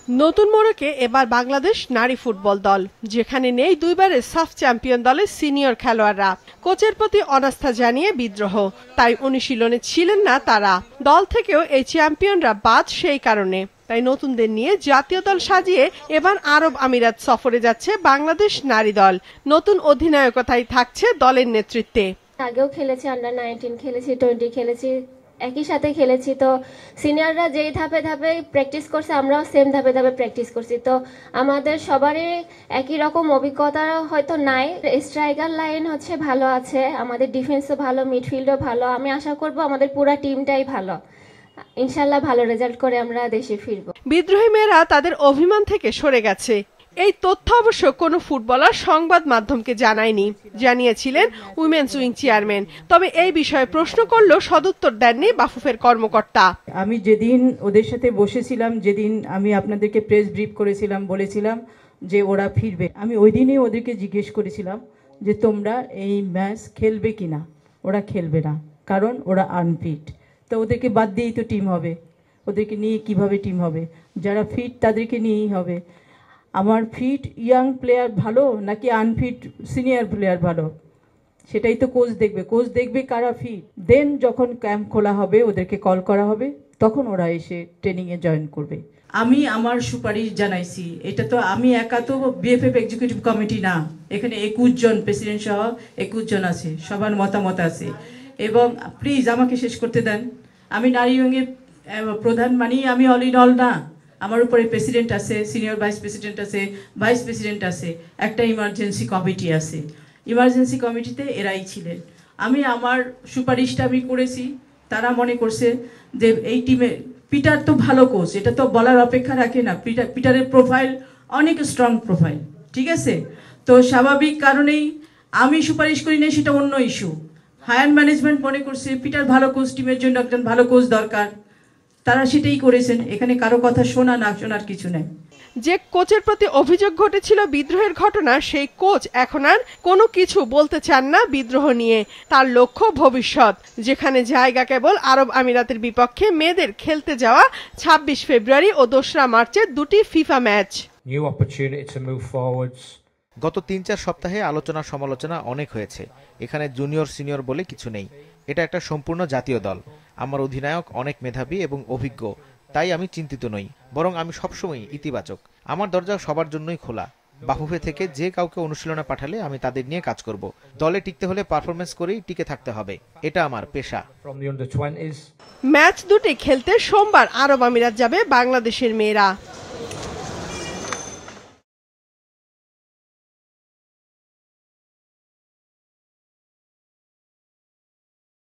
নতুন মোড়কে এবার বাংলাদেশ নারী ফুটবল দল, যেখানে নেই দুইবারের সাফ চ্যাম্পিয়ন দলের সিনিয়র খেলোয়াড়রা। কোচের প্রতি অনাস্থা জানিয়ে বিদ্রোহ, তাই অনুশীলনে ছিলেন না তারা। দল থেকেও এই চ্যাম্পিয়নরা বাদ সেই কারণে। তাই নতুনদের নিয়ে জাতীয় দল সাজিয়ে এবার আরব আমিরাত সফরে যাচ্ছে বাংলাদেশ নারী দল। নতুন অধিনায়কতাই থাকছে দলের নেতৃত্বে। আগেও খেলেছি, আন্ডার-19 খেলেছি, 20 খেলেছি, একই সাথে খেলেছি। তো সিনিয়ররা যেই ধাপে ধাপে প্র্যাকটিস করছে, আমরাও সেম ধাপে ধাপে প্র্যাকটিস করছি। তো আমাদের সবারই একই রকম অভিজ্ঞতা হয়তো নাই। স্ট্রাইকার লাইন হচ্ছে ভালো আছে, আমাদের ডিফেন্সও ভালো, মিডফিল্ডও ভালো। আমি আশা করব আমাদের পুরো টিমটাই ভালো, ইনশাল্লাহ ভালো রেজাল্ট করে আমরা দেশে ফিরব। বিদ্রোহী মেয়েরা তাদের অভিমান থেকে সরে গেছে, এই তথ্য অবশ্য কোনো ফুটবলার সংবাদ মাধ্যমকে জানায়নি, জানিয়েছিলেন উইমেন্স উইং চেয়ারম্যান। তবে এই বিষয়ে প্রশ্ন করলেও সদুত্তর দেননি বাফুফের কর্মকর্তা। আমি যেদিন ওদের সাথে বসেছিলাম, যেদিন আমি আপনাদেরকে প্রেস ব্রিফ করেছিলাম, বলেছিলাম যে ওরা ফিরবে, আমি ওই দিনই ওদেরকে জিজ্ঞেস করেছিলাম যে তোমরা এই ম্যাচ খেলবে কিনা। ওরা খেলবে না, কারণ ওরা আনফিট। তো ওদেরকে বাদ দিয়েই তো টিম হবে, ওদেরকে নিয়ে কিভাবে টিম হবে? যারা ফিট তাদেরকে নিয়েই হবে। আমার ফিট ইয়াং প্লেয়ার ভালো নাকি আনফিট সিনিয়র প্লেয়ার ভালো, সেটাই তো কোচ দেখবে। কোচ দেখবে কারা ফিট, দেন যখন ক্যাম্প খোলা হবে ওদেরকে কল করা হবে, তখন ওরা এসে ট্রেনিংয়ে জয়েন করবে। আমি আমার সুপারিশ জানাইছি, এটা তো আমি একা তো বিএফএফ এক্সিকিউটিভ কমিটি না, এখানে 21 জন প্রেসিডেন্ট সহ 21 জন আছে, সবার মতামত আছে। এবং প্লিজ আমাকে শেষ করতে দেন। আমি নারী উইংয়ের প্রধান মানি, আমি অল ইন অল না। আমার উপরে প্রেসিডেন্ট আছে, সিনিয়র ভাইস প্রেসিডেন্ট আছে, ভাইস প্রেসিডেন্ট আছে, একটা ইমার্জেন্সি কমিটি আছে। ইমার্জেন্সি কমিটিতে এরাই ছিলেন। আমি আমার সুপারিশটা আমি করেছি, তারা মনে করছে যে এই টিমে পিটার তো ভালো কোচ, এটা তো বলার অপেক্ষা রাখে না। পিটারের প্রোফাইল অনেক স্ট্রং প্রোফাইল, ঠিক আছে। তো স্বাভাবিক কারণেই আমি সুপারিশ করি না, সেটা অন্য ইস্যু। হায়ার ম্যানেজমেন্ট মনে করছে পিটার ভালো কোচ, টিমের জন্য একজন ভালো কোচ দরকার, তারা সেটাই করেছেন। এখানে কারো কথা শোনা না শোনার কিছু নাই। যে কোচের প্রতি অভিযোগ ঘটেছিল বিদ্রোহের ঘটনা, সেই কোচ এখন আর কোনো কিছু বলতে চান না বিদ্রোহ নিয়ে। তার লক্ষ্য ভবিষ্যৎ, যেখানে জায়গা কেবল আরব আমিরাতের বিপক্ষে মেয়েদের খেলতে যাওয়া 26 ফেব্রুয়ারি ও 2রা মার্চের দুটি ফিফা ম্যাচ। গত 3-4 সপ্তাহে আলোচনা সমালোচনা অনেক হয়েছে। এখানে জুনিয়র সিনিয়র বলে কিছু নেই, এটা একটা সম্পূর্ণ জাতীয় দল। আমার অধিনায়ক অনেক মেধাবী এবং অভিজ্ঞ, তাই আমি চিন্তিত নই, বরং আমি সবসময় ইতিবাচক। আমার দরজা সবার জন্যই খোলা। বাফুফে থেকে যে কাউকে অনুশীলনে পাঠালে আমি তাদের নিয়ে কাজ করব। দলে টিকতে হলে পারফরমেন্স করেই টিকে থাকতে হবে, এটা আমার পেশা। ম্যাচ দুটি খেলতে সোমবার আরব আমিরাত যাবে বাংলাদেশের মেয়েরা।